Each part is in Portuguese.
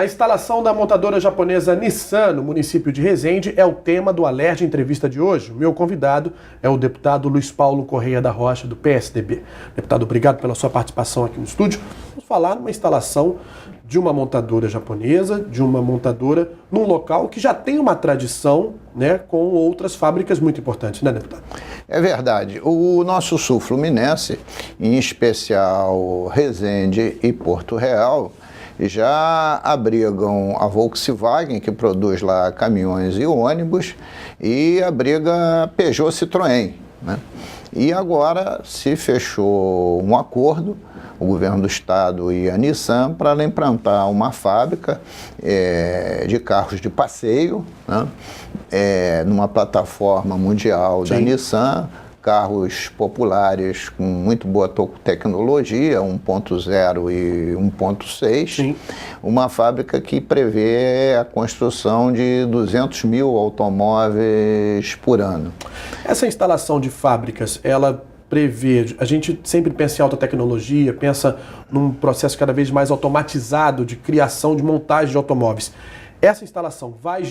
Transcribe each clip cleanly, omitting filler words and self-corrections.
A instalação da montadora japonesa Nissan no município de Resende é o tema do Alerj Entrevista de hoje. O meu convidado é o deputado Luiz Paulo Correia da Rocha, do PSDB. Deputado, obrigado pela sua participação aqui no estúdio. Vamos falar numa instalação de uma montadora japonesa, de uma montadora num local que já tem uma tradição, né, com outras fábricas muito importantes, né, deputado? É verdade. O nosso sul fluminense, em especial Resende e Porto Real, já abrigam a Volkswagen, que produz lá caminhões e ônibus, e abriga a Peugeot Citroën, né? E agora se fechou um acordo, o governo do estado e a Nissan, para implantar uma fábrica de carros de passeio, né? Numa plataforma mundial da Nissan, carros populares com muito boa tecnologia, 1.0 e 1.6, uma fábrica que prevê a construção de 200 mil automóveis por ano. Essa instalação de fábricas, ela prevê, a gente sempre pensa em alta tecnologia, pensa num processo cada vez mais automatizado de criação, de montagem de automóveis. Essa instalação vai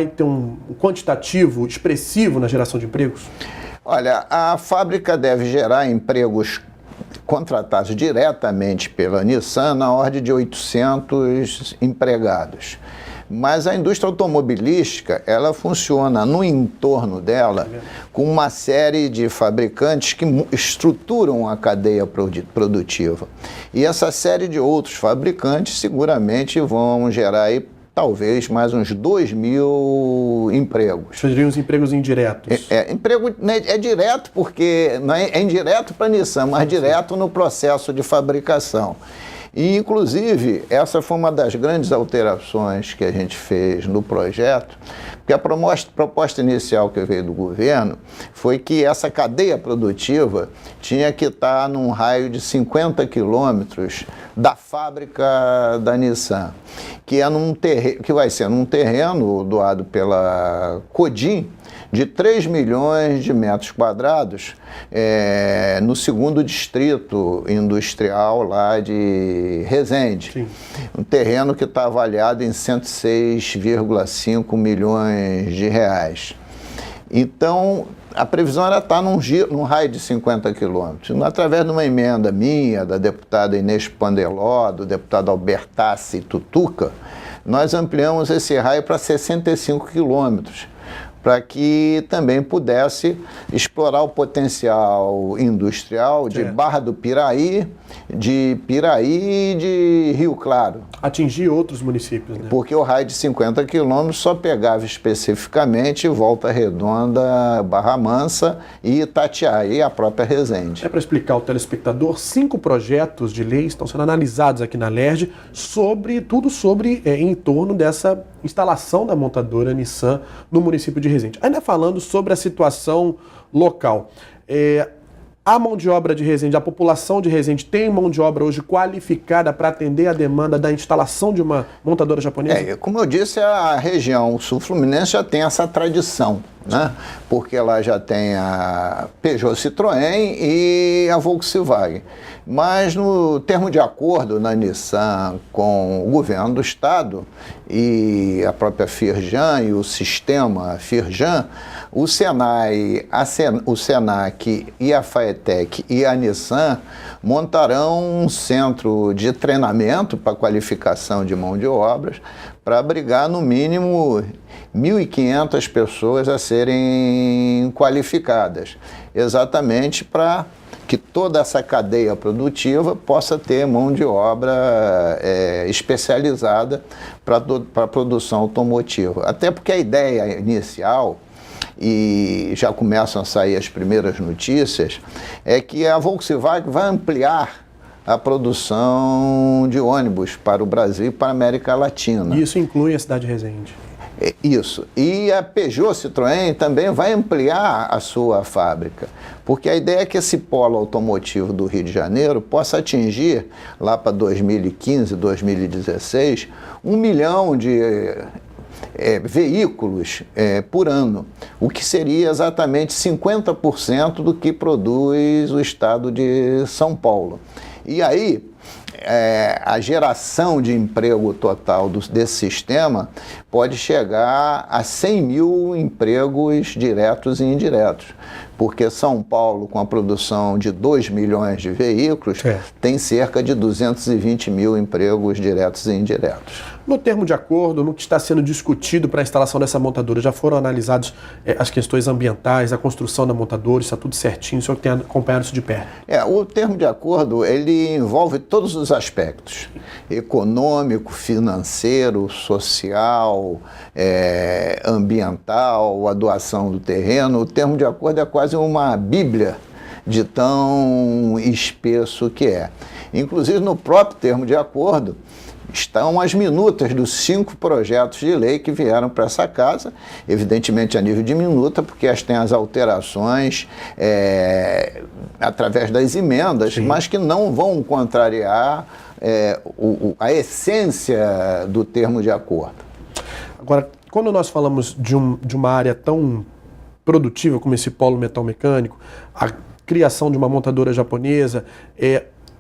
ter um quantitativo expressivo na geração de empregos? Olha, a fábrica deve gerar empregos contratados diretamente pela Nissan na ordem de 800 empregados. Mas a indústria automobilística, ela funciona no entorno dela com uma série de fabricantes que estruturam a cadeia produtiva. E essa série de outros fabricantes seguramente vão gerar aí talvez mais uns 2 mil empregos. Seriam os empregos indiretos? Emprego é direto, porque não é indireto para a Nissan, mas direto no processo de fabricação. E, inclusive, essa foi uma das grandes alterações que a gente fez no projeto, porque a proposta inicial que veio do governo foi que essa cadeia produtiva tinha que estar num raio de 50 quilômetros da fábrica da Nissan, que vai ser num terreno doado pela Codim, de 3 milhões de metros quadrados, no segundo distrito industrial lá de Resende. Sim. Um terreno que está avaliado em 106,5 milhões de reais. Então, a previsão era estar num raio de 50 quilômetros. Através de uma emenda minha, da deputada Inês Pandeló, do deputado Albertassi Tutuca, nós ampliamos esse raio para 65 quilômetros, para que também pudesse explorar o potencial industrial de Barra do Piraí, de Piraí e de Rio Claro. Atingir outros municípios, né? Porque o raio de 50 quilômetros só pegava especificamente Volta Redonda, Barra Mansa e Itatiaia, e a própria Resende. Para explicar ao telespectador, 5 projetos de lei estão sendo analisados aqui na Alerj, em torno dessa instalação da montadora Nissan no município de Resende. Ainda falando sobre a situação local, a mão de obra de Resende, a população de Resende tem mão de obra hoje qualificada para atender a demanda da instalação de uma montadora japonesa? Como eu disse, a região sul-fluminense já tem essa tradição, né? Porque ela já tem a Peugeot Citroën e a Volkswagen. Mas no termo de acordo na Nissan com o governo do estado e a própria Firjan e o sistema Firjan, o Senai, o Senac e a Faetec e a Nissan montarão um centro de treinamento para qualificação de mão de obras para abrigar no mínimo 1.500 pessoas a serem qualificadas, exatamente para que toda essa cadeia produtiva possa ter mão de obra especializada para a produção automotiva. Até porque a ideia inicial, e já começam a sair as primeiras notícias, é que a Volkswagen vai ampliar a produção de ônibus para o Brasil e para a América Latina. Isso inclui a cidade de Resende. Isso. E a Peugeot Citroën também vai ampliar a sua fábrica, porque a ideia é que esse polo automotivo do Rio de Janeiro possa atingir, lá para 2015, 2016, 1 milhão de veículos por ano, o que seria exatamente 50% do que produz o estado de São Paulo. E aí, a geração de emprego total desse sistema pode chegar a 100 mil empregos diretos e indiretos. Porque São Paulo, com a produção de 2 milhões de veículos, tem cerca de 220 mil empregos diretos e indiretos. No termo de acordo, no que está sendo discutido para a instalação dessa montadora, já foram analisados as questões ambientais, a construção da montadora, está tudo certinho, o senhor que tem acompanhado isso de perto? O termo de acordo, ele envolve todos os aspectos, econômico, financeiro, social, ambiental, a doação do terreno. O termo de acordo é quase uma bíblia de tão espesso que é. Inclusive, no próprio termo de acordo, estão as minutas dos 5 projetos de lei que vieram para essa casa, evidentemente a nível de minuta, porque tem as alterações através das emendas, Sim. mas que não vão contrariar a essência do termo de acordo. Agora, quando nós falamos de uma área tão produtiva como esse polo metal mecânico, a criação de uma montadora japonesa,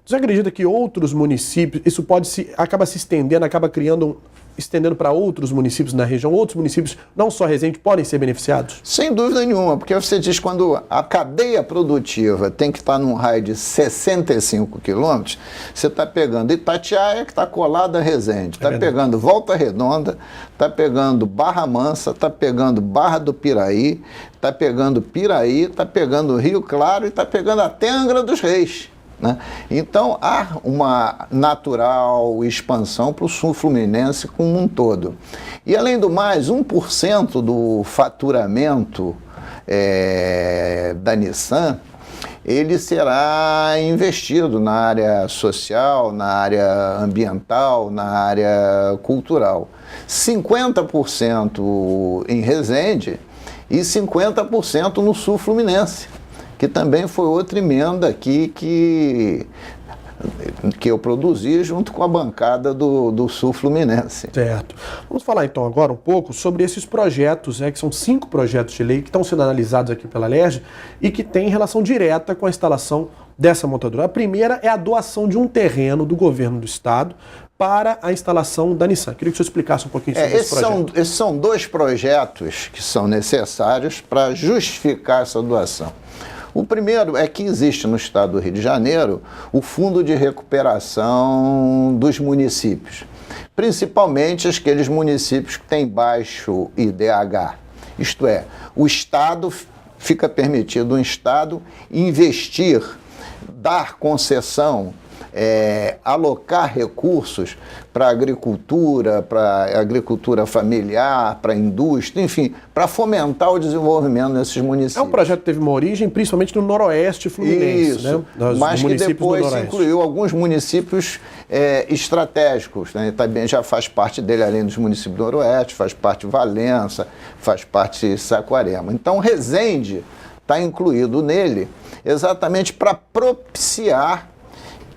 você acredita que outros municípios, isso acaba se estendendo, estendendo para outros municípios na região, outros municípios, não só Resende, podem ser beneficiados? Sem dúvida nenhuma, porque você diz quando a cadeia produtiva tem que estar num raio de 65 quilômetros, você está pegando Itatiaia, que está colada a Resende, está pegando Volta Redonda, está pegando Barra Mansa, está pegando Barra do Piraí, está pegando Piraí, está pegando Rio Claro e está pegando até Angra dos Reis. Né? Então, há uma natural expansão para o sul fluminense como um todo. E, além do mais, 1% do faturamento da Nissan, ele será investido na área social, na área ambiental, na área cultural. 50% em Resende e 50% no sul fluminense, que também foi outra emenda aqui que eu produzi junto com a bancada do Sul Fluminense. Certo. Vamos falar então agora um pouco sobre esses projetos, que são 5 projetos de lei que estão sendo analisados aqui pela LERJ e que têm relação direta com a instalação dessa montadora. A primeira é a doação de um terreno do governo do estado para a instalação da Nissan. Queria que o senhor explicasse um pouquinho sobre esse projeto. Esses são 2 projetos que são necessários para justificar essa doação. O primeiro é que existe no estado do Rio de Janeiro o Fundo de Recuperação dos Municípios, principalmente aqueles municípios que têm baixo IDH. Isto é, o estado fica permitido, um estado investir, dar concessão, alocar recursos para a agricultura familiar, para a indústria, enfim, para fomentar o desenvolvimento nesses municípios. É um projeto que teve uma origem principalmente no noroeste fluminense. Isso, né? Mas que depois incluiu alguns municípios estratégicos, né? Também já faz parte dele, além dos municípios do noroeste, faz parte de Valença, faz parte de Saquarema. Então, Resende está incluído nele exatamente para propiciar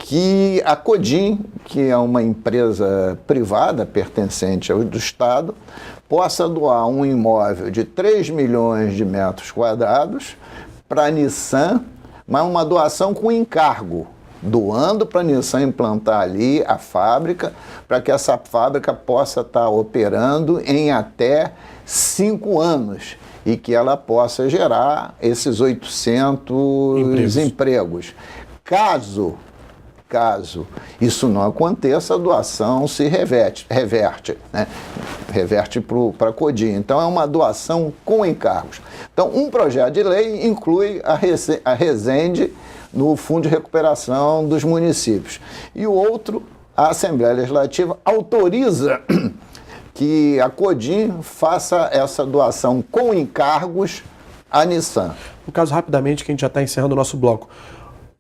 que a Codim, que é uma empresa privada pertencente ao do Estado, possa doar um imóvel de 3 milhões de metros quadrados para a Nissan, mas uma doação com encargo, doando para a Nissan implantar ali a fábrica, para que essa fábrica possa estar operando em até 5 anos e que ela possa gerar esses 800 empregos. Caso isso não aconteça, a doação se reverte, né? Reverte para a Codim. Então, é uma doação com encargos. Então, um projeto de lei inclui a Resende no Fundo de Recuperação dos Municípios. E o outro, a Assembleia Legislativa autoriza que a Codim faça essa doação com encargos à Nissan. No caso, rapidamente, que a gente já está encerrando o nosso bloco.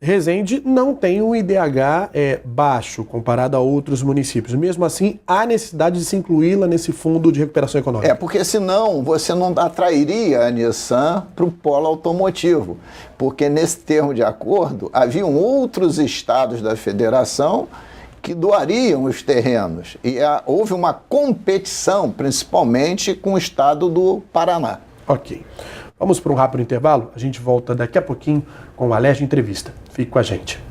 Resende não tem um IDH baixo comparado a outros municípios. Mesmo assim, há necessidade de se incluí-la nesse fundo de recuperação econômica. Porque senão você não atrairia a Nissan para o polo automotivo. Porque nesse termo de acordo, haviam outros estados da federação que doariam os terrenos. E houve uma competição, principalmente com o estado do Paraná. Ok. Vamos para um rápido intervalo? A gente volta daqui a pouquinho com a LERJ Entrevista. Fique com a gente.